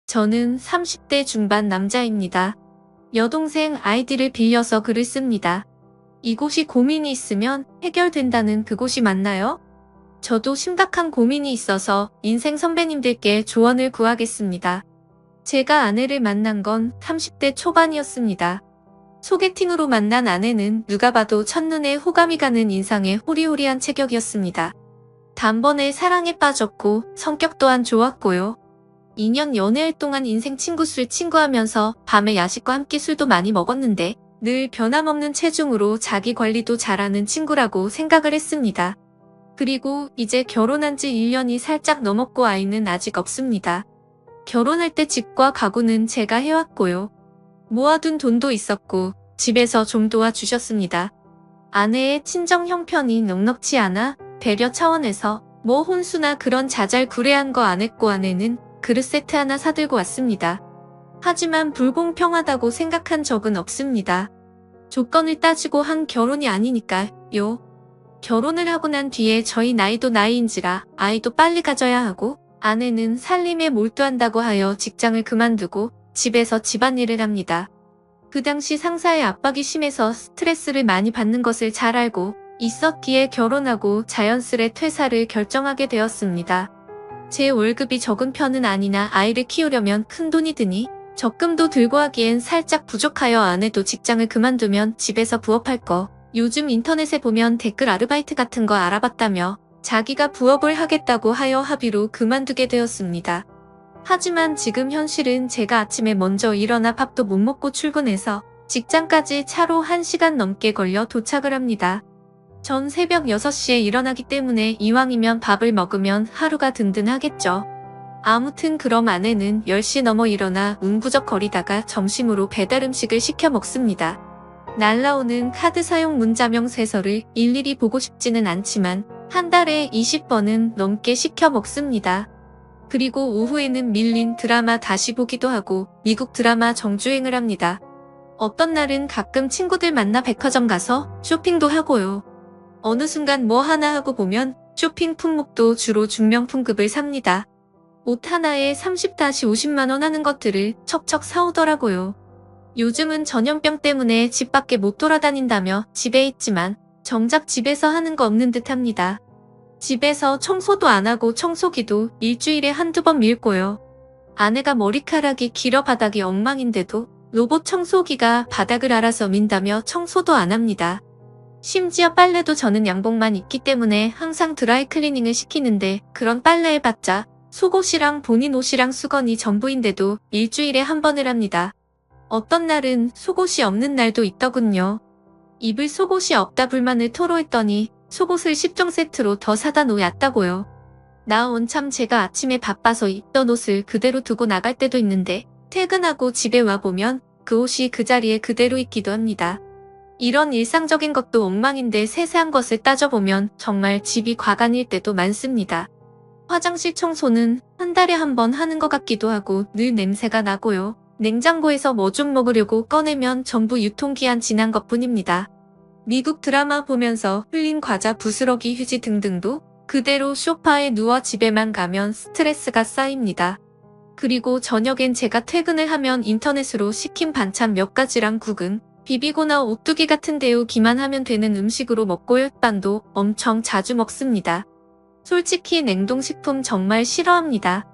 저는 30대 중반 남자입니다. 여동생 아이디를 빌려서 글을 씁니다. 이곳이 고민이 있으면 해결된다는 그곳이 맞나요? 저도 심각한 고민이 있어서 인생 선배님들께 조언을 구하겠습니다. 제가 아내를 만난 건 30대 초반이었습니다. 소개팅으로 만난 아내는 누가 봐도 첫눈에 호감이 가는 인상의 호리호리한 체격이었습니다. 단번에 사랑에 빠졌고 성격 또한 좋았고요. 2년 연애할 동안 인생 친구 술 친구하면서 밤에 야식과 함께 술도 많이 먹었는데 늘 변함없는 체중으로 자기 관리도 잘하는 친구라고 생각을 했습니다. 그리고 이제 결혼한 지 1년이 살짝 넘었고 아이는 아직 없습니다. 결혼할 때 집과 가구는 제가 해왔고요. 모아둔 돈도 있었고 집에서 좀 도와주셨습니다. 아내의 친정 형편이 넉넉지 않아 배려 차원에서 뭐 혼수나 그런 자잘구레한 거 안 했고 아내는 그릇 세트 하나 사들고 왔습니다. 하지만 불공평하다고 생각한 적은 없습니다. 조건을 따지고 한 결혼이 아니니까요. 결혼을 하고 난 뒤에 저희 나이도 나이인지라 아이도 빨리 가져야 하고 아내는 살림에 몰두한다고 하여 직장을 그만두고 집에서 집안일을 합니다. 그 당시 상사의 압박이 심해서 스트레스를 많이 받는 것을 잘 알고 있었기에 결혼하고 자연스레 퇴사를 결정하게 되었습니다. 제 월급이 적은 편은 아니나 아이를 키우려면 큰 돈이 드니 적금도 들고 하기엔 살짝 부족하여 아내도 직장을 그만두면 집에서 부업할 거, 요즘 인터넷에 보면 댓글 아르바이트 같은 거 알아봤다며 자기가 부업을 하겠다고 하여 합의로 그만두게 되었습니다. 하지만 지금 현실은 제가 아침에 먼저 일어나 밥도 못 먹고 출근해서 직장까지 차로 1시간 넘게 걸려 도착을 합니다. 전 새벽 6시에 일어나기 때문에 이왕이면 밥을 먹으면 하루가 든든하겠죠. 아무튼 그럼 아내는 10시 넘어 일어나 운구적거리다가 점심으로 배달 음식을 시켜 먹습니다. 날라오는 카드 사용 문자명 쇄서를 일일이 보고 싶지는 않지만 한 달에 20번은 넘게 시켜 먹습니다. 그리고 오후에는 밀린 드라마 다시 보기도 하고 미국 드라마 정주행을 합니다. 어떤 날은 가끔 친구들 만나 백화점 가서 쇼핑도 하고요. 어느 순간 뭐 하나 하고 보면 쇼핑 품목도 주로 중명품급을 삽니다. 옷 하나에 30-50만원 하는 것들을 척척 사오더라고요. 요즘은 전염병 때문에 집 밖에 못 돌아다닌다며 집에 있지만 정작 집에서 하는 거 없는 듯 합니다. 집에서 청소도 안 하고 청소기도 일주일에 한두 번 밀고요. 아내가 머리카락이 길어 바닥이 엉망인데도 로봇 청소기가 바닥을 알아서 민다며 청소도 안 합니다. 심지어 빨래도 저는 양복만 입기 때문에 항상 드라이 클리닝을 시키는데 그런 빨래 해봤자 속옷이랑 본인 옷이랑 수건이 전부인데도 일주일에 한 번을 합니다. 어떤 날은 속옷이 없는 날도 있더군요. 입을 속옷이 없다 불만을 토로했더니 속옷을 10종 세트로 더 사다 놓았다고요. 나 원참 제가 아침에 바빠서 입던 옷을 그대로 두고 나갈 때도 있는데 퇴근하고 집에 와보면 그 옷이 그 자리에 그대로 있기도 합니다. 이런 일상적인 것도 엉망인데 세세한 것을 따져보면 정말 집이 과간일 때도 많습니다. 화장실 청소는 한 달에 한 번 하는 것 같기도 하고 늘 냄새가 나고요. 냉장고에서 뭐 좀 먹으려고 꺼내면 전부 유통기한 지난 것뿐입니다. 미국 드라마 보면서 흘린 과자 부스러기 휴지 등등도 그대로 소파에 누워 집에만 가면 스트레스가 쌓입니다. 그리고 저녁엔 제가 퇴근을 하면 인터넷으로 시킨 반찬 몇 가지랑 국은 비비고나 오뚜기 같은 데우기만 하면 되는 음식으로 먹고 햇반도 엄청 자주 먹습니다. 솔직히 냉동식품 정말 싫어합니다.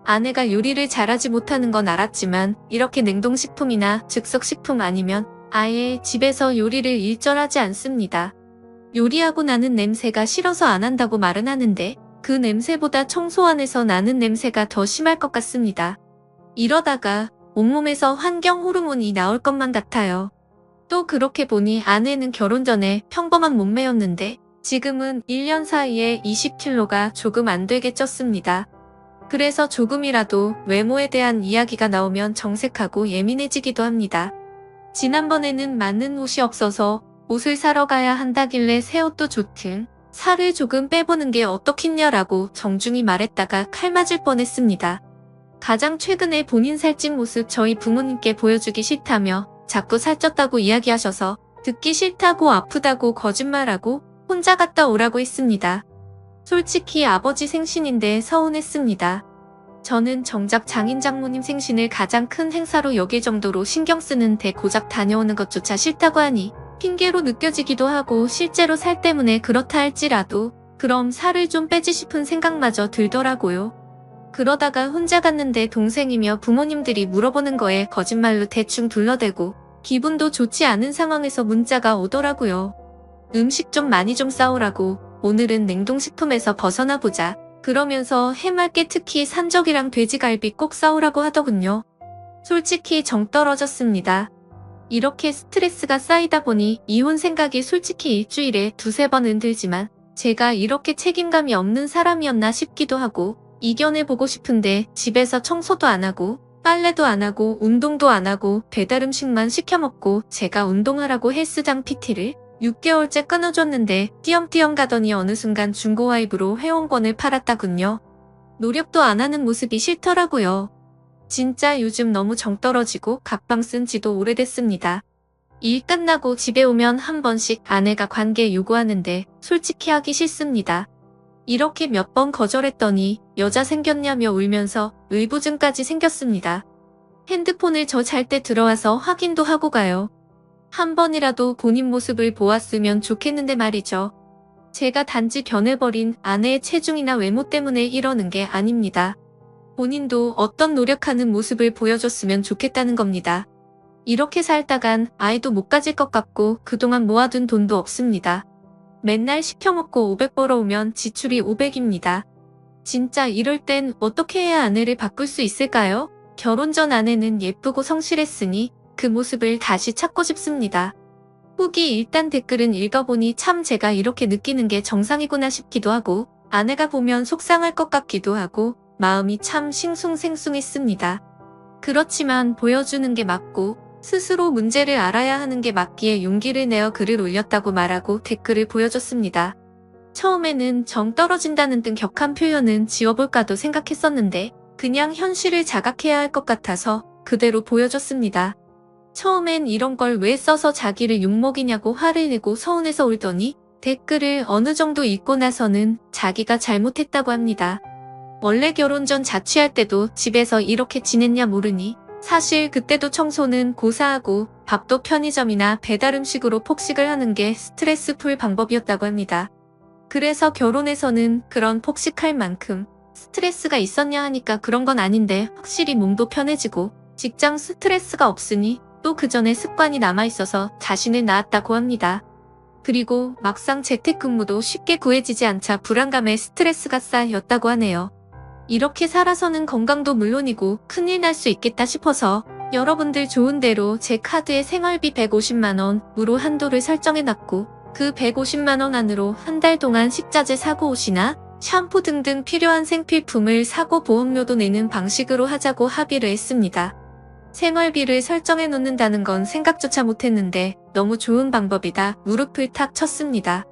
아내가 요리를 잘하지 못하는 건 알았지만 이렇게 냉동식품이나 즉석식품 아니면 아예 집에서 요리를 일절하지 않습니다. 요리하고 나는 냄새가 싫어서 안 한다고 말은 하는데 그 냄새보다 청소 안에서 나는 냄새가 더 심할 것 같습니다. 이러다가 온몸에서 환경 호르몬이 나올 것만 같아요. 또 그렇게 보니 아내는 결혼 전에 평범한 몸매였는데 지금은 1년 사이에 20kg가 조금 안 되게 쪘습니다. 그래서 조금이라도 외모에 대한 이야기가 나오면 정색하고 예민해지기도 합니다. 지난번에는 맞는 옷이 없어서 옷을 사러 가야 한다길래 새 옷도 좋든 살을 조금 빼보는 게 어떻겠냐라고 정중히 말했다가 칼 맞을 뻔했습니다. 가장 최근에 본인 살찐 모습 저희 부모님께 보여주기 싫다며 자꾸 살쪘다고 이야기하셔서 듣기 싫다고 아프다고 거짓말하고 혼자 갔다 오라고 했습니다. 솔직히 아버지 생신인데 서운했습니다. 저는 정작 장인 장모님 생신을 가장 큰 행사로 여길 정도로 신경 쓰는데 고작 다녀오는 것조차 싫다고 하니 핑계로 느껴지기도 하고 실제로 살 때문에 그렇다 할지라도 그럼 살을 좀 빼지 싶은 생각마저 들더라고요. 그러다가 혼자 갔는데 동생이며 부모님들이 물어보는 거에 거짓말로 대충 둘러대고 기분도 좋지 않은 상황에서 문자가 오더라고요. 음식 좀 많이 좀 싸오라고, 오늘은 냉동식품에서 벗어나 보자. 그러면서 해맑게 특히 산적이랑 돼지갈비 꼭 싸오라고 하더군요. 솔직히 정 떨어졌습니다. 이렇게 스트레스가 쌓이다 보니 이혼 생각이 솔직히 일주일에 두세 번은 들지만 제가 이렇게 책임감이 없는 사람이었나 싶기도 하고 이겨내보고 싶은데 집에서 청소도 안 하고 빨래도 안 하고 운동도 안 하고 배달 음식만 시켜 먹고 제가 운동하라고 헬스장 PT를 6개월째 끊어줬는데 띄엄띄엄 가더니 어느 순간 중고와입으로 회원권을 팔았다군요. 노력도 안 하는 모습이 싫더라고요. 진짜 요즘 너무 정 떨어지고 각방 쓴 지도 오래됐습니다. 일 끝나고 집에 오면 한 번씩 아내가 관계 요구하는데 솔직히 하기 싫습니다. 이렇게 몇 번 거절했더니 여자 생겼냐며 울면서 의부증까지 생겼습니다. 핸드폰을 저 잘 때 들어와서 확인도 하고 가요. 한 번이라도 본인 모습을 보았으면 좋겠는데 말이죠. 제가 단지 변해버린 아내의 체중이나 외모 때문에 이러는 게 아닙니다. 본인도 어떤 노력하는 모습을 보여줬으면 좋겠다는 겁니다. 이렇게 살다간 아이도 못 가질 것 같고 그동안 모아둔 돈도 없습니다. 맨날 시켜먹고 500 벌어오면 지출이 500입니다. 진짜 이럴 땐 어떻게 해야 아내를 바꿀 수 있을까요? 결혼 전 아내는 예쁘고 성실했으니 그 모습을 다시 찾고 싶습니다. 후기 일단 댓글은 읽어보니 참 제가 이렇게 느끼는 게 정상이구나 싶기도 하고 아내가 보면 속상할 것 같기도 하고 마음이 참 싱숭생숭했습니다. 그렇지만 보여주는 게 맞고 스스로 문제를 알아야 하는 게 맞기에 용기를 내어 글을 올렸다고 말하고 댓글을 보여줬습니다. 처음에는 정 떨어진다는 등 격한 표현은 지워볼까도 생각했었는데 그냥 현실을 자각해야 할 것 같아서 그대로 보여줬습니다. 처음엔 이런 걸 왜 써서 자기를 욕먹이냐고 화를 내고 서운해서 울더니 댓글을 어느 정도 읽고 나서는 자기가 잘못했다고 합니다. 원래 결혼 전 자취할 때도 집에서 이렇게 지냈냐 모르니 사실 그때도 청소는 고사하고 밥도 편의점이나 배달 음식으로 폭식을 하는 게 스트레스 풀 방법이었다고 합니다. 그래서 결혼해서는 그런 폭식할 만큼 스트레스가 있었냐 하니까 그런 건 아닌데 확실히 몸도 편해지고 직장 스트레스가 없으니 또 그 전에 습관이 남아있어서 자신을 낳았다고 합니다. 그리고 막상 재택근무도 쉽게 구해지지 않자 불안감에 스트레스가 쌓였다고 하네요. 이렇게 살아서는 건강도 물론이고 큰일 날 수 있겠다 싶어서 여러분들 좋은 대로 제 카드에 생활비 150만원으로 한도를 설정해놨고 그 150만원 안으로 한 달 동안 식자재 사고 옷이나 샴푸 등등 필요한 생필품을 사고 보험료도 내는 방식으로 하자고 합의를 했습니다. 생활비를 설정해 놓는다는 건 생각조차 못했는데 너무 좋은 방법이다 무릎을 탁 쳤습니다.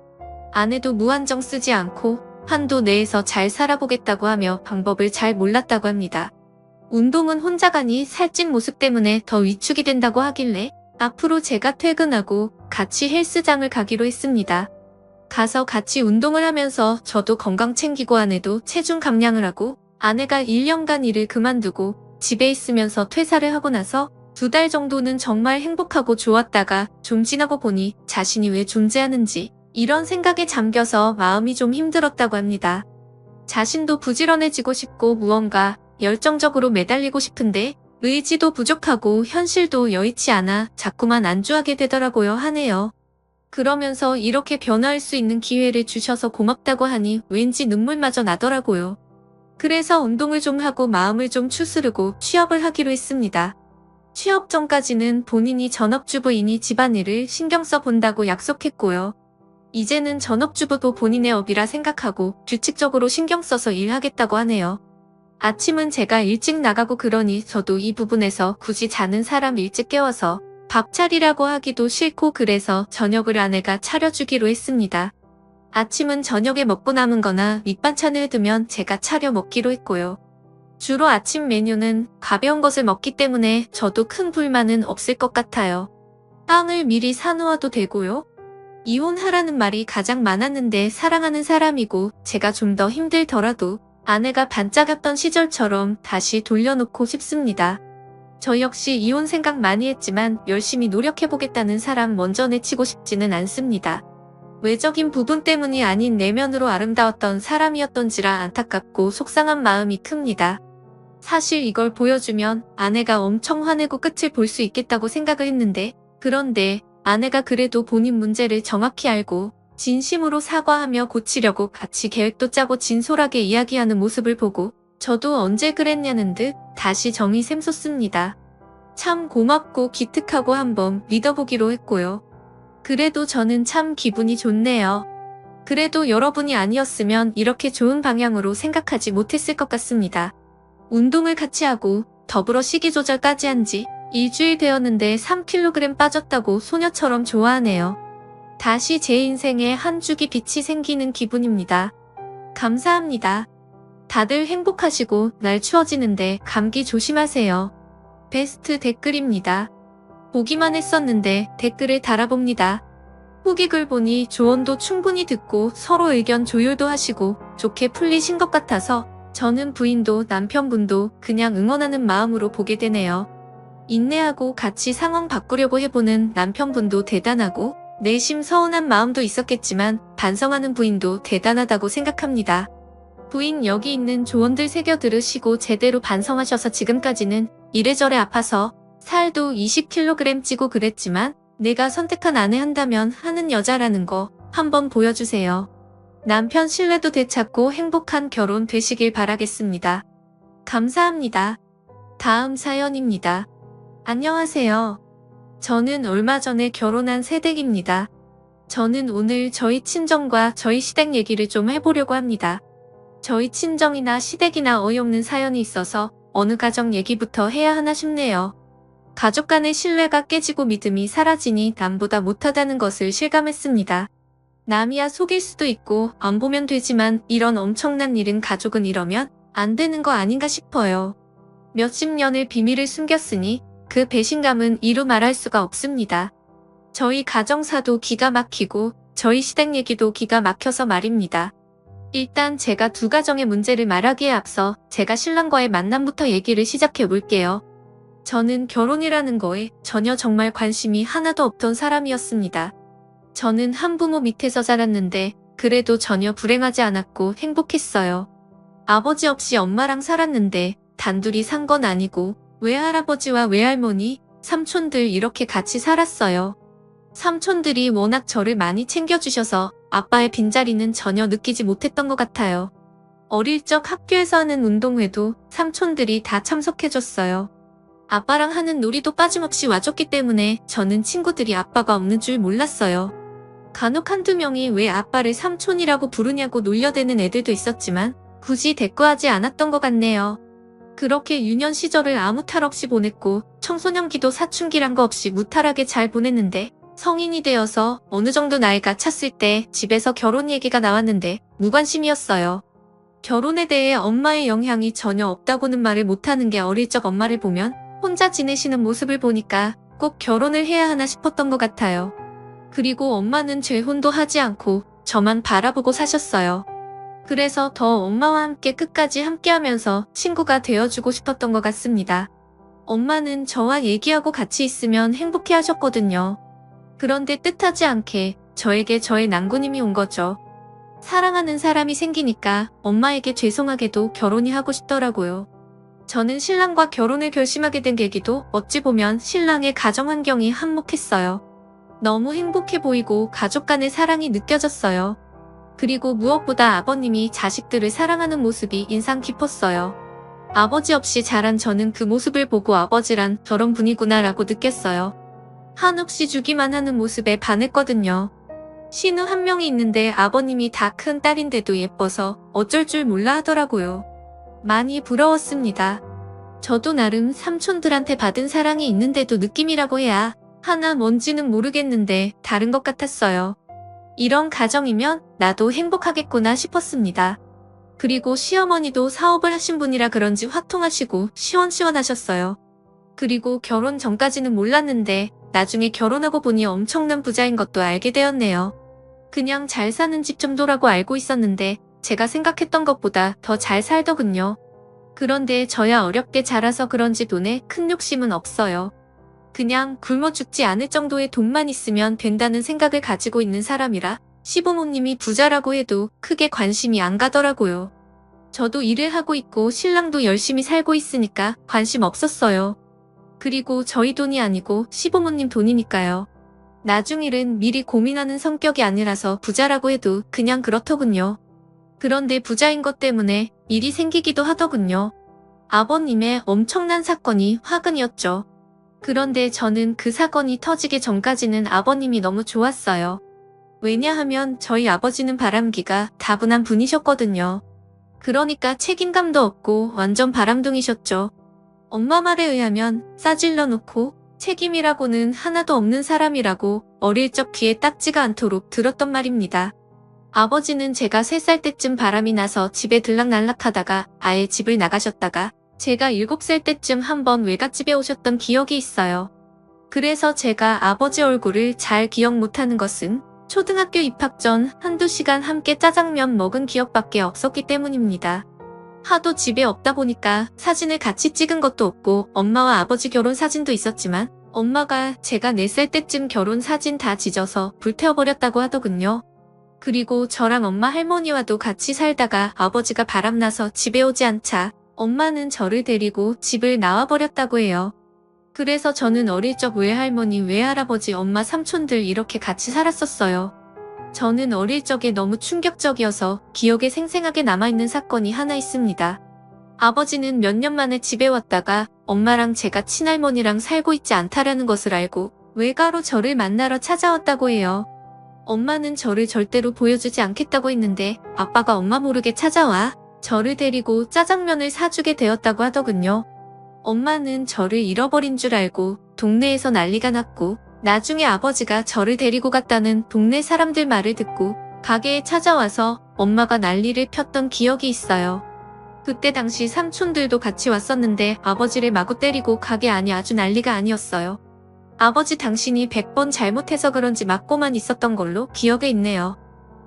아내도 무한정 쓰지 않고 한도 내에서 잘 살아보겠다고 하며 방법을 잘 몰랐다고 합니다. 운동은 혼자 가니 살찐 모습 때문에 더 위축이 된다고 하길래 앞으로 제가 퇴근하고 같이 헬스장을 가기로 했습니다. 가서 같이 운동을 하면서 저도 건강 챙기고 아내도 체중 감량을 하고 아내가 1년간 일을 그만두고 집에 있으면서 퇴사를 하고 나서 2달 정도는 정말 행복하고 좋았다가 좀 지나고 보니 자신이 왜 존재하는지 이런 생각에 잠겨서 마음이 좀 힘들었다고 합니다. 자신도 부지런해지고 싶고 무언가 열정적으로 매달리고 싶은데 의지도 부족하고 현실도 여의치 않아 자꾸만 안주하게 되더라고요 하네요. 그러면서 이렇게 변화할 수 있는 기회를 주셔서 고맙다고 하니 왠지 눈물마저 나더라고요. 그래서 운동을 좀 하고 마음을 좀 추스르고 취업을 하기로 했습니다. 취업 전까지는 본인이 전업주부이니 집안일을 신경 써 본다고 약속했고요. 이제는 전업주부도 본인의 업이라 생각하고 규칙적으로 신경 써서 일하겠다고 하네요. 아침은 제가 일찍 나가고 그러니 저도 이 부분에서 굳이 자는 사람 일찍 깨워서 밥 차리라고 하기도 싫고 그래서 저녁을 아내가 차려주기로 했습니다. 아침은 저녁에 먹고 남은 거나 밑반찬을 두면 제가 차려 먹기로 했고요. 주로 아침 메뉴는 가벼운 것을 먹기 때문에 저도 큰 불만은 없을 것 같아요. 빵을 미리 사놓아도 되고요. 이혼하라는 말이 가장 많았는데 사랑하는 사람이고 제가 좀 더 힘들더라도 아내가 반짝였던 시절처럼 다시 돌려놓고 싶습니다. 저 역시 이혼 생각 많이 했지만 열심히 노력해보겠다는 사람 먼저 내치고 싶지는 않습니다. 외적인 부분 때문이 아닌 내면으로 아름다웠던 사람이었던지라 안타깝고 속상한 마음이 큽니다. 사실 이걸 보여주면 아내가 엄청 화내고 끝을 볼 수 있겠다고 생각을 했는데, 그런데 아내가 그래도 본인 문제를 정확히 알고 진심으로 사과하며 고치려고 같이 계획도 짜고 진솔하게 이야기하는 모습을 보고 저도 언제 그랬냐는 듯 다시 정이 샘솟습니다. 참 고맙고 기특하고 한번 믿어보기로 했고요. 그래도 저는 참 기분이 좋네요. 그래도 여러분이 아니었으면 이렇게 좋은 방향으로 생각하지 못했을 것 같습니다. 운동을 같이 하고 더불어 식이 조절까지 한 지 일주일 되었는데 3kg 빠졌다고 소녀처럼 좋아하네요. 다시 제 인생에 한 줄기 빛이 생기는 기분입니다. 감사합니다. 다들 행복하시고 날 추워지는데 감기 조심하세요. 베스트 댓글입니다. 보기만 했었는데 댓글을 달아봅니다. 후기 글 보니 조언도 충분히 듣고 서로 의견 조율도 하시고 좋게 풀리신 것 같아서 저는 부인도 남편분도 그냥 응원하는 마음으로 보게 되네요. 인내하고 같이 상황 바꾸려고 해보는 남편분도 대단하고 내심 서운한 마음도 있었겠지만 반성하는 부인도 대단하다고 생각합니다. 부인 여기 있는 조언들 새겨 들으시고 제대로 반성하셔서 지금까지는 이래저래 아파서 살도 20kg 찌고 그랬지만 내가 선택한 아내 한다면 하는 여자라는 거 한번 보여주세요. 남편 신뢰도 되찾고 행복한 결혼 되시길 바라겠습니다. 감사합니다. 다음 사연입니다. 안녕하세요. 저는 얼마 전에 결혼한 새댁입니다. 저는 오늘 저희 친정과 저희 시댁 얘기를 좀 해보려고 합니다. 저희 친정이나 시댁이나 어이없는 사연이 있어서 어느 가정 얘기부터 해야 하나 싶네요. 가족 간의 신뢰가 깨지고 믿음이 사라지니 남보다 못하다는 것을 실감했습니다. 남이야 속일 수도 있고 안 보면 되지만 이런 엄청난 일은 가족은 이러면 안 되는 거 아닌가 싶어요. 몇십 년을 비밀을 숨겼으니 그 배신감은 이루 말할 수가 없습니다. 저희 가정사도 기가 막히고 저희 시댁 얘기도 기가 막혀서 말입니다. 일단 제가 두 가정의 문제를 말하기에 앞서 제가 신랑과의 만남부터 얘기를 시작해 볼게요. 저는 결혼이라는 거에 전혀 정말 관심이 하나도 없던 사람이었습니다. 저는 한부모 밑에서 자랐는데 그래도 전혀 불행하지 않았고 행복했어요. 아버지 없이 엄마랑 살았는데 단둘이 산 건 아니고 외할아버지와 외할머니, 삼촌들 이렇게 같이 살았어요. 삼촌들이 워낙 저를 많이 챙겨주셔서 아빠의 빈자리는 전혀 느끼지 못했던 것 같아요. 어릴 적 학교에서 하는 운동회도 삼촌들이 다 참석해줬어요. 아빠랑 하는 놀이도 빠짐없이 와줬기 때문에 저는 친구들이 아빠가 없는 줄 몰랐어요. 간혹 한두 명이 왜 아빠를 삼촌이라고 부르냐고 놀려대는 애들도 있었지만 굳이 대꾸하지 않았던 것 같네요. 그렇게 유년 시절을 아무 탈 없이 보냈고 청소년기도 사춘기란 거 없이 무탈하게 잘 보냈는데 성인이 되어서 어느 정도 나이가 찼을 때 집에서 결혼 얘기가 나왔는데 무관심이었어요. 결혼에 대해 엄마의 영향이 전혀 없다고는 말을 못하는 게 어릴 적 엄마를 보면 혼자 지내시는 모습을 보니까 꼭 결혼을 해야 하나 싶었던 것 같아요. 그리고 엄마는 재혼도 하지 않고 저만 바라보고 사셨어요. 그래서 더 엄마와 함께 끝까지 함께하면서 친구가 되어주고 싶었던 것 같습니다. 엄마는 저와 얘기하고 같이 있으면 행복해 하셨거든요. 그런데 뜻하지 않게 저에게 저의 난구님이 온 거죠. 사랑하는 사람이 생기니까 엄마에게 죄송하게도 결혼이 하고 싶더라고요. 저는 신랑과 결혼을 결심하게 된 계기도 어찌 보면 신랑의 가정 환경이 한몫했어요. 너무 행복해 보이고 가족 간의 사랑이 느껴졌어요. 그리고 무엇보다 아버님이 자식들을 사랑하는 모습이 인상 깊었어요. 아버지 없이 자란 저는 그 모습을 보고 아버지란 저런 분이구나 라고 느꼈어요. 한없이 주기만 하는 모습에 반했거든요. 신우 한 명이 있는데 아버님이 다 큰 딸인데도 예뻐서 어쩔 줄 몰라 하더라고요. 많이 부러웠습니다. 저도 나름 삼촌들한테 받은 사랑이 있는데도 느낌이라고 해야 하나 뭔지는 모르겠는데 다른 것 같았어요. 이런 가정이면 나도 행복하겠구나 싶었습니다. 그리고 시어머니도 사업을 하신 분이라 그런지 화통하시고 시원시원하셨어요. 그리고 결혼 전까지는 몰랐는데 나중에 결혼하고 보니 엄청난 부자인 것도 알게 되었네요. 그냥 잘 사는 집 정도라고 알고 있었는데 제가 생각했던 것보다 더 잘 살더군요. 그런데 저야 어렵게 자라서 그런지 돈에 큰 욕심은 없어요. 그냥 굶어 죽지 않을 정도의 돈만 있으면 된다는 생각을 가지고 있는 사람이라 시부모님이 부자라고 해도 크게 관심이 안 가더라고요. 저도 일을 하고 있고 신랑도 열심히 살고 있으니까 관심 없었어요. 그리고 저희 돈이 아니고 시부모님 돈이니까요. 나중 일은 미리 고민하는 성격이 아니라서 부자라고 해도 그냥 그렇더군요. 그런데 부자인 것 때문에 일이 생기기도 하더군요. 아버님의 엄청난 사건이 화근이었죠. 그런데 저는 그 사건이 터지기 전까지는 아버님이 너무 좋았어요. 왜냐하면 저희 아버지는 바람기가 다분한 분이셨거든요. 그러니까 책임감도 없고 완전 바람둥이셨죠. 엄마 말에 의하면 싸질러 놓고 책임이라고는 하나도 없는 사람이라고 어릴 적 귀에 딱지가 않도록 들었던 말입니다. 아버지는 제가 3살 때쯤 바람이 나서 집에 들락날락하다가 아예 집을 나가셨다가 제가 7살 때쯤 한번 외갓집에 오셨던 기억이 있어요. 그래서 제가 아버지 얼굴을 잘 기억 못하는 것은 초등학교 입학 전 한두 시간 함께 짜장면 먹은 기억밖에 없었기 때문입니다. 하도 집에 없다 보니까 사진을 같이 찍은 것도 없고 엄마와 아버지 결혼 사진도 있었지만 엄마가 제가 4살 때쯤 결혼 사진 다 지져서 불태워버렸다고 하더군요. 그리고 저랑 엄마 할머니와도 같이 살다가 아버지가 바람나서 집에 오지 않자 엄마는 저를 데리고 집을 나와버렸다고 해요. 그래서 저는 어릴 적 외할머니, 외할아버지, 엄마, 삼촌들 이렇게 같이 살았었어요. 저는 어릴 적에 너무 충격적이어서 기억에 생생하게 남아있는 사건이 하나 있습니다. 아버지는 몇 년 만에 집에 왔다가 엄마랑 제가 친할머니랑 살고 있지 않다라는 것을 알고 외가로 저를 만나러 찾아왔다고 해요. 엄마는 저를 절대로 보여주지 않겠다고 했는데 아빠가 엄마 모르게 찾아와 저를 데리고 짜장면을 사주게 되었다고 하더군요. 엄마는 저를 잃어버린 줄 알고 동네에서 난리가 났고 나중에 아버지가 저를 데리고 갔다는 동네 사람들 말을 듣고 가게에 찾아와서 엄마가 난리를 폈던 기억이 있어요. 그때 당시 삼촌들도 같이 왔었는데 아버지를 마구 때리고 가게 안이 아주 난리가 아니었어요. 아버지 당신이 100번 잘못해서 그런지 맞고만 있었던 걸로 기억에 있네요.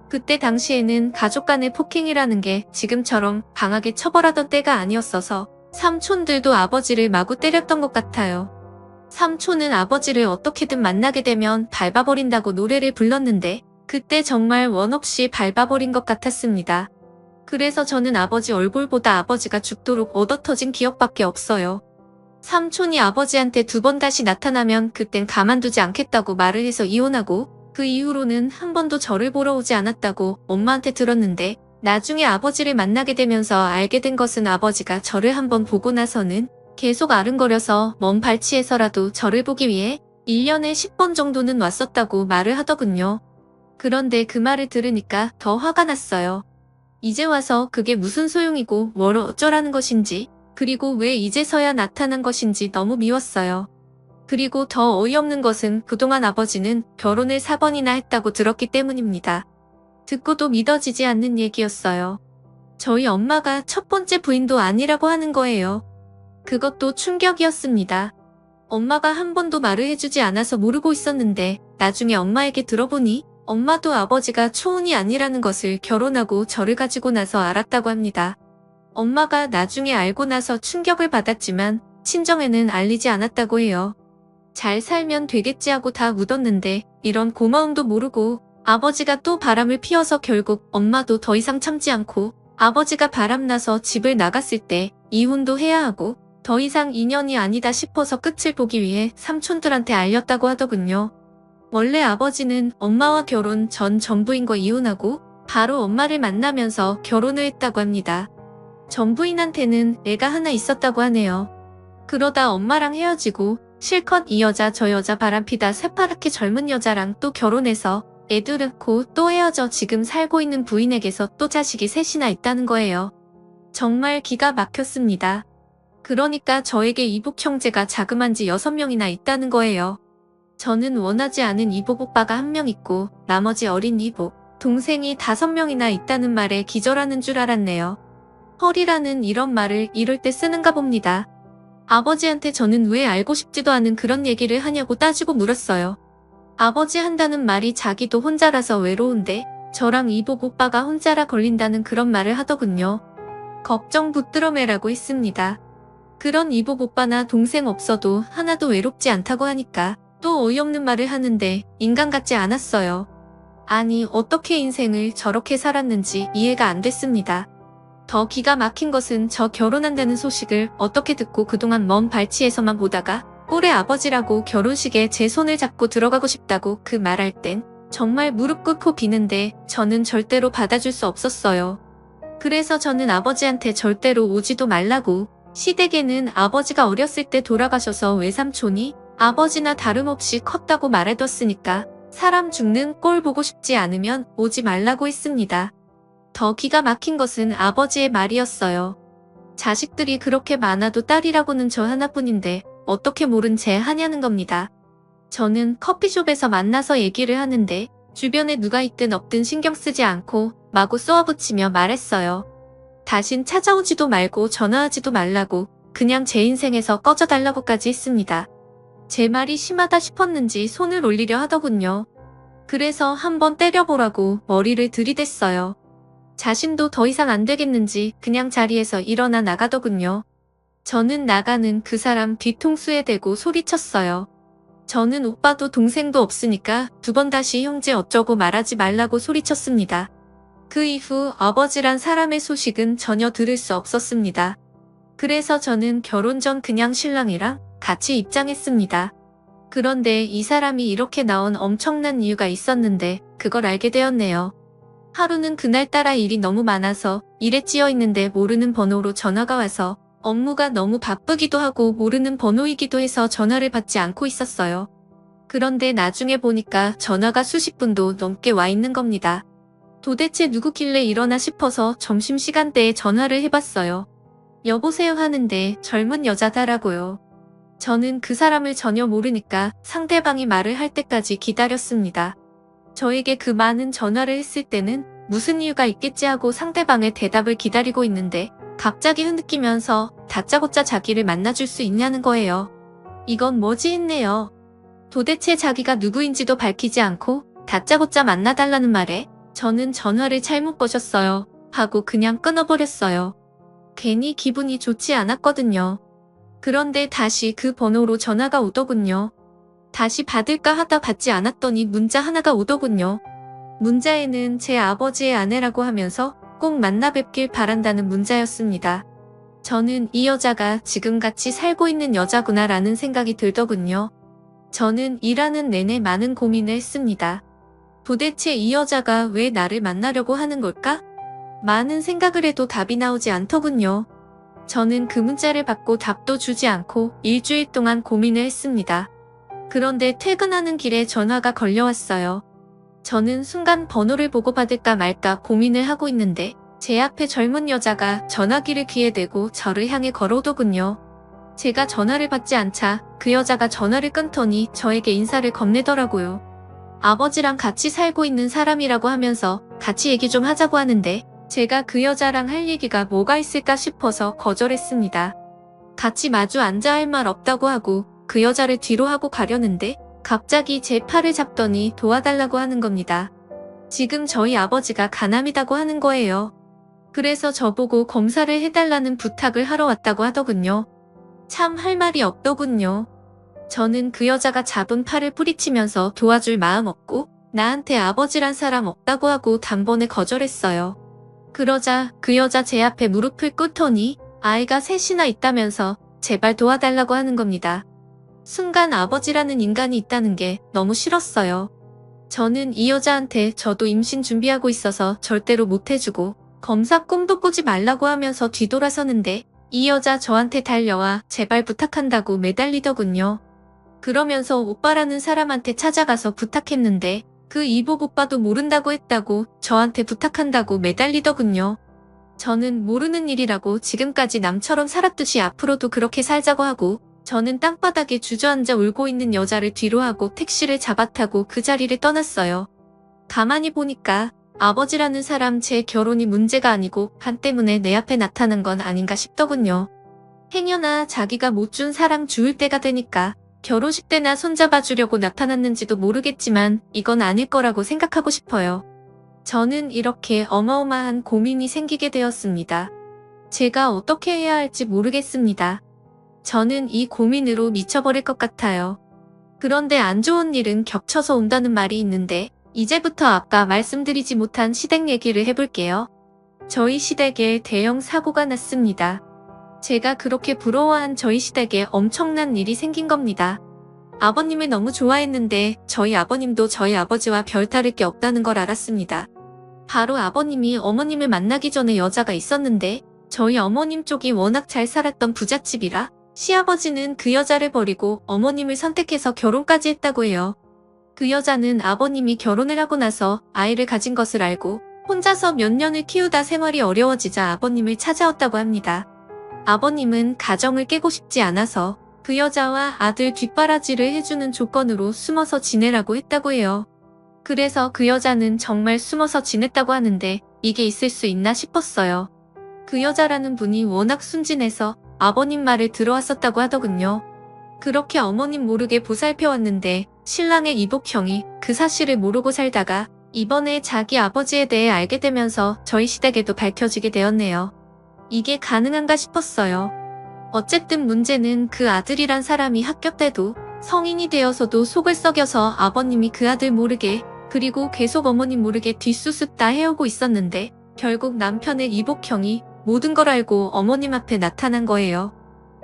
그때 당시에는 가족 간의 폭행이라는 게 지금처럼 강하게 처벌하던 때가 아니었어서 삼촌들도 아버지를 마구 때렸던 것 같아요. 삼촌은 아버지를 어떻게든 만나게 되면 밟아버린다고 노래를 불렀는데 그때 정말 원 없이 밟아버린 것 같았습니다. 그래서 저는 아버지 얼굴보다 아버지가 죽도록 얻어터진 기억밖에 없어요. 삼촌이 아버지한테 2번 다시 나타나면 그땐 가만두지 않겠다고 말을 해서 이혼하고 그 이후로는 한 번도 저를 보러 오지 않았다고 엄마한테 들었는데 나중에 아버지를 만나게 되면서 알게 된 것은 아버지가 저를 한번 보고 나서는 계속 아른거려서 먼 발치에서라도 저를 보기 위해 1년에 10번 정도는 왔었다고 말을 하더군요. 그런데 그 말을 들으니까 더 화가 났어요. 이제 와서 그게 무슨 소용이고 뭘 어쩌라는 것인지 그리고 왜 이제서야 나타난 것인지 너무 미웠어요. 그리고 더 어이없는 것은 그동안 아버지는 결혼을 4번이나 했다고 들었기 때문입니다. 듣고도 믿어지지 않는 얘기였어요. 저희 엄마가 첫 번째 부인도 아니라고 하는 거예요. 그것도 충격이었습니다. 엄마가 한 번도 말을 해주지 않아서 모르고 있었는데 나중에 엄마에게 들어보니 엄마도 아버지가 초혼이 아니라는 것을 결혼하고 저를 가지고 나서 알았다고 합니다. 엄마가 나중에 알고 나서 충격을 받았지만 친정에는 알리지 않았다고 해요. 잘 살면 되겠지 하고 다 묻었는데 이런 고마움도 모르고 아버지가 또 바람을 피워서 결국 엄마도 더 이상 참지 않고 아버지가 바람나서 집을 나갔을 때 이혼도 해야 하고 더 이상 인연이 아니다 싶어서 끝을 보기 위해 삼촌들한테 알렸다고 하더군요. 원래 아버지는 엄마와 결혼 전 전부인과 이혼하고 바로 엄마를 만나면서 결혼을 했다고 합니다. 전부인한테는 애가 하나 있었다고 하네요. 그러다 엄마랑 헤어지고 실컷 이 여자 저 여자 바람피다 새파랗게 젊은 여자랑 또 결혼해서 애도 낳고 또 헤어져 지금 살고 있는 부인에게서 또 자식이 셋이나 있다는 거예요. 정말 기가 막혔습니다. 그러니까 저에게 이복 형제가 자그만지 6명이나 있다는 거예요. 저는 원하지 않은 이복 오빠가 1명 있고 나머지 어린 이복, 동생이 5명이나 있다는 말에 기절하는 줄 알았네요. 헐이라는 이런 말을 이럴 때 쓰는가 봅니다. 아버지한테 저는 왜 알고 싶지도 않은 그런 얘기를 하냐고 따지고 물었어요. 아버지 한다는 말이 자기도 혼자라서 외로운데 저랑 이복 오빠가 혼자라 걸린다는 그런 말을 하더군요. 걱정 붙들어 매라고 했습니다. 그런 이복 오빠나 동생 없어도 하나도 외롭지 않다고 하니까 또 어이없는 말을 하는데 인간 같지 않았어요. 아니 어떻게 인생을 저렇게 살았는지 이해가 안 됐습니다. 더 기가 막힌 것은 저 결혼한다는 소식을 어떻게 듣고 그동안 먼 발치에서만 보다가 꼴의 아버지라고 결혼식에 제 손을 잡고 들어가고 싶다고 그 말할 땐 정말 무릎 꿇고 비는데 저는 절대로 받아줄 수 없었어요. 그래서 저는 아버지한테 절대로 오지도 말라고, 시댁에는 아버지가 어렸을 때 돌아가셔서 외삼촌이 아버지나 다름없이 컸다고 말해뒀으니까 사람 죽는 꼴 보고 싶지 않으면 오지 말라고 했습니다. 더 기가 막힌 것은 아버지의 말이었어요. 자식들이 그렇게 많아도 딸이라고는 저 하나뿐인데 어떻게 모른 체 하냐는 겁니다. 저는 커피숍에서 만나서 얘기를 하는데 주변에 누가 있든 없든 신경 쓰지 않고 마구 쏘아붙이며 말했어요. 다신 찾아오지도 말고 전화하지도 말라고, 그냥 제 인생에서 꺼져달라고까지 했습니다. 제 말이 심하다 싶었는지 손을 올리려 하더군요. 그래서 한번 때려보라고 머리를 들이댔어요. 자신도 더 이상 안 되겠는지 그냥 자리에서 일어나 나가더군요. 저는 나가는 그 사람 뒤통수에 대고 소리쳤어요. 저는 오빠도 동생도 없으니까 두 번 다시 형제 어쩌고 말하지 말라고 소리쳤습니다. 그 이후 아버지란 사람의 소식은 전혀 들을 수 없었습니다. 그래서 저는 결혼 전 그냥 신랑이랑 같이 입장했습니다. 그런데 이 사람이 이렇게 나온 엄청난 이유가 있었는데 그걸 알게 되었네요. 하루는 그날따라 일이 너무 많아서 일에 찌여 있는데 모르는 번호로 전화가 와서 업무가 너무 바쁘기도 하고 모르는 번호이기도 해서 전화를 받지 않고 있었어요. 그런데 나중에 보니까 전화가 수십 분도 넘게 와 있는 겁니다. 도대체 누구길래 이러나 싶어서 점심시간대에 전화를 해봤어요. 여보세요 하는데 젊은 여자더라고요. 저는 그 사람을 전혀 모르니까 상대방이 말을 할 때까지 기다렸습니다. 저에게 그 많은 전화를 했을 때는 무슨 이유가 있겠지 하고 상대방의 대답을 기다리고 있는데 갑자기 흐느끼면서 다짜고짜 자기를 만나줄 수 있냐는 거예요. 이건 뭐지 했네요. 도대체 자기가 누구인지도 밝히지 않고 다짜고짜 만나달라는 말에 저는 전화를 잘못 거셨어요 하고 그냥 끊어버렸어요. 괜히 기분이 좋지 않았거든요. 그런데 다시 그 번호로 전화가 오더군요. 다시 받을까 하다 받지 않았더니 문자 하나가 오더군요. 문자에는 제 아버지의 아내라고 하면서 꼭 만나 뵙길 바란다는 문자였습니다. 저는 이 여자가 지금 같이 살고 있는 여자구나라는 생각이 들더군요. 저는 일하는 내내 많은 고민을 했습니다. 도대체 이 여자가 왜 나를 만나려고 하는 걸까? 많은 생각을 해도 답이 나오지 않더군요. 저는 그 문자를 받고 답도 주지 않고 일주일 동안 고민을 했습니다. 그런데 퇴근하는 길에 전화가 걸려왔어요. 저는 순간 번호를 보고 받을까 말까 고민을 하고 있는데 제 앞에 젊은 여자가 전화기를 귀에 대고 저를 향해 걸어오더군요. 제가 전화를 받지 않자 그 여자가 전화를 끊더니 저에게 인사를 건네더라고요. 아버지랑 같이 살고 있는 사람이라고 하면서 같이 얘기 좀 하자고 하는데 제가 그 여자랑 할 얘기가 뭐가 있을까 싶어서 거절했습니다. 같이 마주 앉아 할 말 없다고 하고 그 여자를 뒤로 하고 가려는데 갑자기 제 팔을 잡더니 도와달라고 하는 겁니다. 지금 저희 아버지가 간암이다고 하는 거예요. 그래서 저보고 검사를 해달라는 부탁을 하러 왔다고 하더군요. 참 할 말이 없더군요. 저는 그 여자가 잡은 팔을 뿌리치면서 도와줄 마음 없고 나한테 아버지란 사람 없다고 하고 단번에 거절했어요. 그러자 그 여자 제 앞에 무릎을 꿇더니 아이가 셋이나 있다면서 제발 도와달라고 하는 겁니다. 순간 아버지라는 인간이 있다는 게 너무 싫었어요. 저는 이 여자한테 저도 임신 준비하고 있어서 절대로 못해주고 검사 꿈도 꾸지 말라고 하면서 뒤돌아서는데 이 여자 저한테 달려와 제발 부탁한다고 매달리더군요. 그러면서 오빠라는 사람한테 찾아가서 부탁했는데 그 이복 오빠도 모른다고 했다고 저한테 부탁한다고 매달리더군요. 저는 모르는 일이라고 지금까지 남처럼 살았듯이 앞으로도 그렇게 살자고 하고 저는 땅바닥에 주저앉아 울고 있는 여자를 뒤로하고 택시를 잡아타고 그 자리를 떠났어요. 가만히 보니까 아버지라는 사람 제 결혼이 문제가 아니고 반 때문에 내 앞에 나타난 건 아닌가 싶더군요. 행여나 자기가 못 준 사랑 주울 때가 되니까 결혼식 때나 손잡아 주려고 나타났는지도 모르겠지만 이건 아닐 거라고 생각하고 싶어요. 저는 이렇게 어마어마한 고민이 생기게 되었습니다. 제가 어떻게 해야 할지 모르겠습니다. 저는 이 고민으로 미쳐버릴 것 같아요. 그런데 안 좋은 일은 겹쳐서 온다는 말이 있는데 이제부터 아까 말씀드리지 못한 시댁 얘기를 해볼게요. 저희 시댁에 대형 사고가 났습니다. 제가 그렇게 부러워한 저희 시댁에 엄청난 일이 생긴 겁니다. 아버님을 너무 좋아했는데 저희 아버님도 저희 아버지와 별 다를 게 없다는 걸 알았습니다. 바로 아버님이 어머님을 만나기 전에 여자가 있었는데 저희 어머님 쪽이 워낙 잘 살았던 부잣집이라 시아버지는 그 여자를 버리고 어머님을 선택해서 결혼까지 했다고 해요. 그 여자는 아버님이 결혼을 하고 나서 아이를 가진 것을 알고 혼자서 몇 년을 키우다 생활이 어려워지자 아버님을 찾아왔다고 합니다. 아버님은 가정을 깨고 싶지 않아서 그 여자와 아들 뒷바라지를 해주는 조건으로 숨어서 지내라고 했다고 해요. 그래서 그 여자는 정말 숨어서 지냈다고 하는데 이게 있을 수 있나 싶었어요. 그 여자라는 분이 워낙 순진해서 아버님 말을 들어왔었다고 하더군요. 그렇게 어머님 모르게 보살펴왔는데 신랑의 이복형이 그 사실을 모르고 살다가 이번에 자기 아버지에 대해 알게 되면서 저희 시댁에도 밝혀지게 되었네요. 이게 가능한가 싶었어요. 어쨌든 문제는 그 아들이란 사람이 학교 때도 성인이 되어서도 속을 썩여서 아버님이 그 아들 모르게 그리고 계속 어머님 모르게 뒷수습 다 해오고 있었는데 결국 남편의 이복형이 모든 걸 알고 어머님 앞에 나타난 거예요.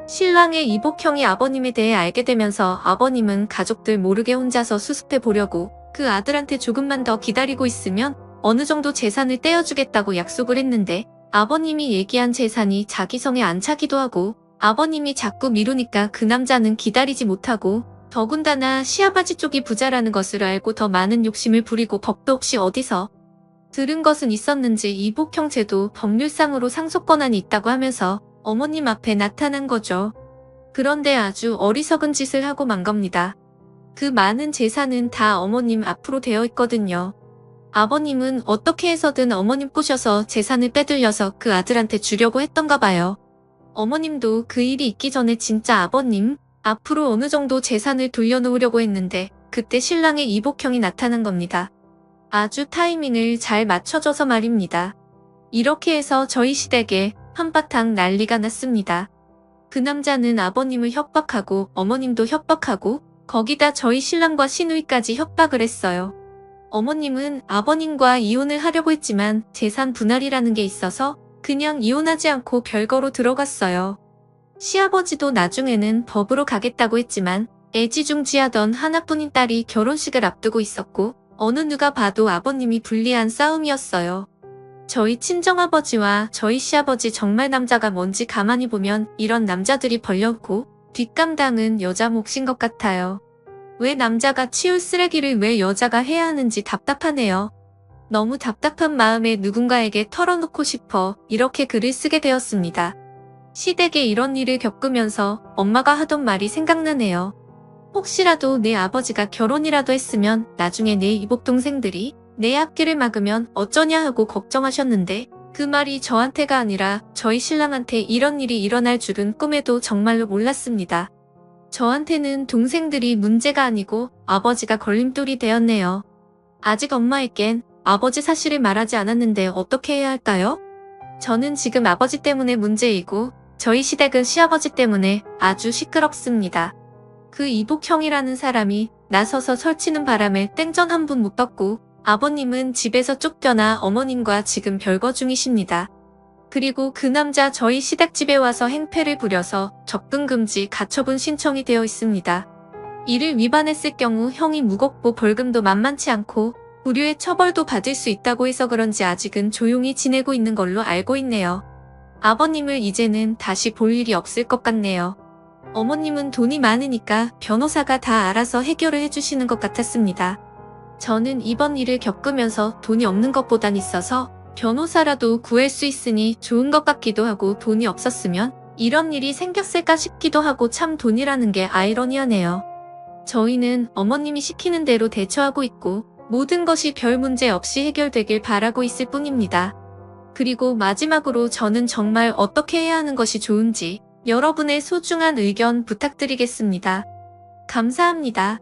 신랑의 이복형이 아버님에 대해 알게 되면서 아버님은 가족들 모르게 혼자서 수습해 보려고 그 아들한테 조금만 더 기다리고 있으면 어느 정도 재산을 떼어주겠다고 약속을 했는데 아버님이 얘기한 재산이 자기 성에 안 차기도 하고 아버님이 자꾸 미루니까 그 남자는 기다리지 못하고 더군다나 시아버지 쪽이 부자라는 것을 알고 더 많은 욕심을 부리고 법도 없이 어디서 들은 것은 있었는지 이복형 제도 법률상으로 상속 권한이 있다고 하면서 어머님 앞에 나타난 거죠. 그런데 아주 어리석은 짓을 하고 만 겁니다. 그 많은 재산은 다 어머님 앞으로 되어 있거든요. 아버님은 어떻게 해서든 어머님 꼬셔서 재산을 빼돌려서 그 아들한테 주려고 했던가 봐요. 어머님도 그 일이 있기 전에 진짜 아버님 앞으로 어느 정도 재산을 돌려놓으려고 했는데 그때 신랑의 이복형이 나타난 겁니다. 아주 타이밍을 잘 맞춰줘서 말입니다. 이렇게 해서 저희 시댁에 한바탕 난리가 났습니다. 그 남자는 아버님을 협박하고 어머님도 협박하고 거기다 저희 신랑과 시누이까지 협박을 했어요. 어머님은 아버님과 이혼을 하려고 했지만 재산 분할이라는 게 있어서 그냥 이혼하지 않고 별거로 들어갔어요. 시아버지도 나중에는 법으로 가겠다고 했지만 애지중지하던 하나뿐인 딸이 결혼식을 앞두고 있었고 어느 누가 봐도 아버님이 불리한 싸움이었어요. 저희 친정아버지와 저희 시아버지 정말 남자가 뭔지 가만히 보면 이런 남자들이 벌렸고 뒷감당은 여자 몫인 것 같아요. 왜 남자가 치울 쓰레기를 왜 여자가 해야 하는지 답답하네요. 너무 답답한 마음에 누군가에게 털어놓고 싶어 이렇게 글을 쓰게 되었습니다. 시댁에 이런 일을 겪으면서 엄마가 하던 말이 생각나네요. 혹시라도 내 아버지가 결혼이라도 했으면 나중에 내 이복동생들이 내 앞길을 막으면 어쩌냐 하고 걱정하셨는데 그 말이 저한테가 아니라 저희 신랑한테 이런 일이 일어날 줄은 꿈에도 정말로 몰랐습니다. 저한테는 동생들이 문제가 아니고 아버지가 걸림돌이 되었네요. 아직 엄마에겐 아버지 사실을 말하지 않았는데 어떻게 해야 할까요? 저는 지금 아버지 때문에 문제이고 저희 시댁은 시아버지 때문에 아주 시끄럽습니다. 그 이복형이라는 사람이 나서서 설치는 바람에 땡전 한 분 못 받고 아버님은 집에서 쫓겨나 어머님과 지금 별거 중이십니다. 그리고 그 남자 저희 시댁집에 와서 행패를 부려서 접근금지 가처분 신청이 되어 있습니다. 이를 위반했을 경우 형이 무겁고 벌금도 만만치 않고 부류의 처벌도 받을 수 있다고 해서 그런지 아직은 조용히 지내고 있는 걸로 알고 있네요. 아버님을 이제는 다시 볼 일이 없을 것 같네요. 어머님은 돈이 많으니까 변호사가 다 알아서 해결을 해주시는 것 같았습니다. 저는 이번 일을 겪으면서 돈이 없는 것보단 있어서 변호사라도 구할 수 있으니 좋은 것 같기도 하고 돈이 없었으면 이런 일이 생겼을까 싶기도 하고 참 돈이라는 게 아이러니하네요. 저희는 어머님이 시키는 대로 대처하고 있고 모든 것이 별 문제 없이 해결되길 바라고 있을 뿐입니다. 그리고 마지막으로 저는 정말 어떻게 해야 하는 것이 좋은지 여러분의 소중한 의견 부탁드리겠습니다. 감사합니다.